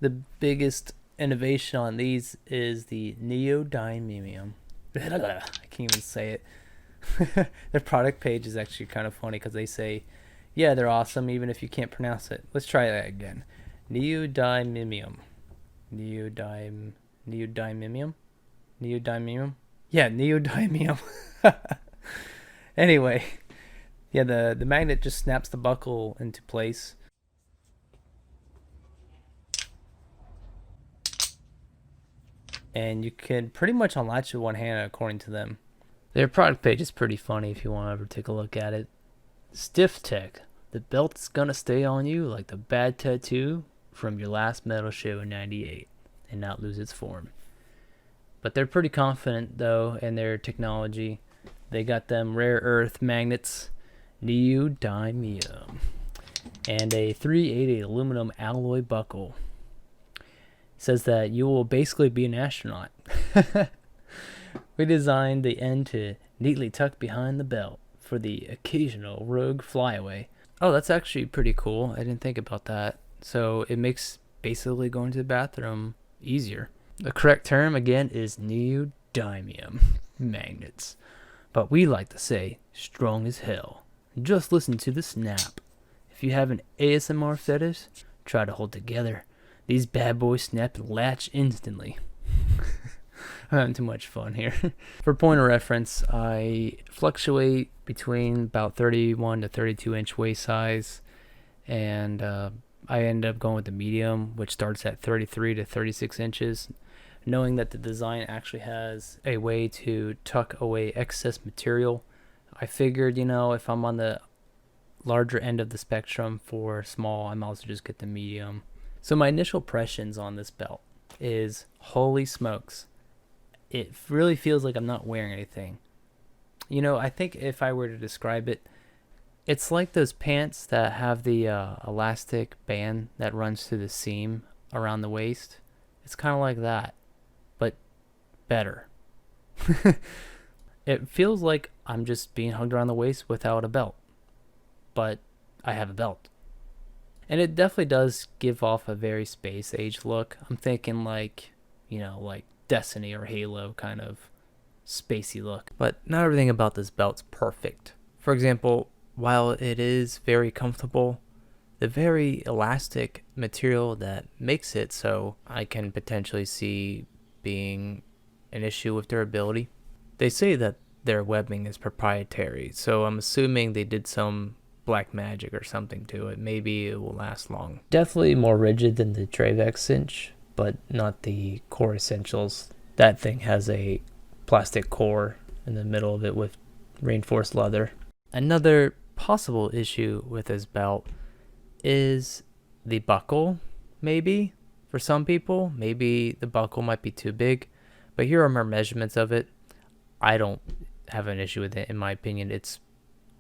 The biggest innovation on these is the neodymium. I can't even say it. Their product page is actually kind of funny because they say, yeah, they're awesome even if you can't pronounce it. Let's try that again. Neodymium. Neodymium? Neodymium? Yeah, neodymium. Anyway, yeah, the magnet just snaps the buckle into place. And you can pretty much unlatch it with one hand according to them. Their product page is pretty funny if you want to ever take a look at it. Stiff Tech. The belt's gonna stay on you like the bad tattoo from your last metal show in '98 and not lose its form. But they're pretty confident though in their technology. They got them rare earth magnets, neodymium, and a 380 aluminum alloy buckle. It says that you will basically be an astronaut. We designed the end to neatly tuck behind the belt for the occasional rogue flyaway. Oh, that's actually pretty cool. I didn't think about that. So it makes basically going to the bathroom easier. The correct term again is neodymium magnets. But we like to say strong as hell. Just listen to the snap. If you have an ASMR fetish, try to hold together. These bad boys snap and latch instantly. I'm having too much fun here. For point of reference, I fluctuate between about 31 to 32 inch waist size, and I end up going with the medium, which starts at 33 to 36 inches. Knowing that the design actually has a way to tuck away excess material, I figured, if I'm on the larger end of the spectrum for small, I might also just get the medium. So my initial impressions on this belt is, holy smokes, it really feels like I'm not wearing anything. I think if I were to describe it, it's like those pants that have the elastic band that runs through the seam around the waist. It's kind of like that, but better. It feels like I'm just being hugged around the waist without a belt, but I have a belt. And it definitely does give off a very space age look. I'm thinking like Destiny or Halo kind of spacey look. But not everything about this belt's perfect. For example, while it is very comfortable, the very elastic material that makes it so I can potentially see being an issue with durability. They say that their webbing is proprietary, so I'm assuming they did some black magic or something to it. Maybe it will last long. Definitely more rigid than the Travex cinch, but not the Core Essentials. That thing has a plastic core in the middle of it with reinforced leather. Another possible issue with this belt is the buckle, maybe. For some people, maybe the buckle might be too big, but here are my measurements of it. I don't have an issue with it. In my opinion, it's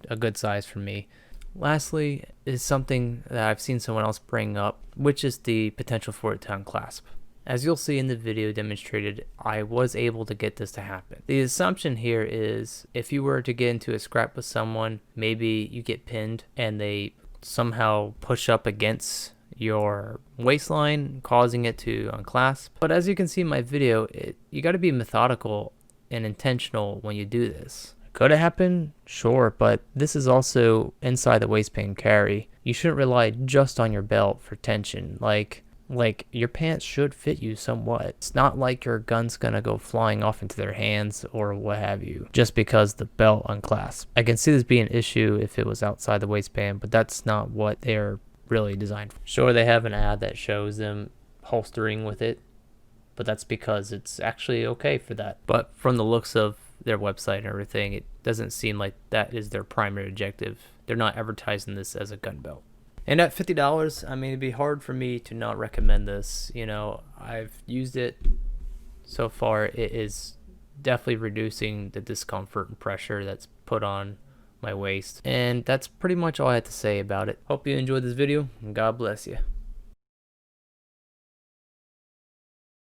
a good size for me. Lastly is something that I've seen someone else bring up, which is the potential for it to unclasp. As you'll see in the video demonstrated, I was able to get this to happen. The assumption here is if you were to get into a scrap with someone, maybe you get pinned and they somehow push up against your waistline, causing it to unclasp. But as you can see in my video, you got to be methodical and intentional when you do this. Could it happen? Sure, but this is also inside the waistband carry. You shouldn't rely just on your belt for tension. Like your pants should fit you somewhat. It's not like your gun's gonna go flying off into their hands or what have you, just because the belt unclasps. I can see this being an issue if it was outside the waistband, but that's not what they're really designed for. Sure, they have an ad that shows them holstering with it, but that's because it's actually okay for that. But from the looks of their website and everything, it doesn't seem like that is their primary objective. They're not advertising this as a gun belt. And at $50, I mean, it'd be hard for me to not recommend this. I've used it so far. It is definitely reducing the discomfort and pressure that's put on my waist. And that's pretty much all I had to say about it. Hope you enjoyed this video, and God bless you.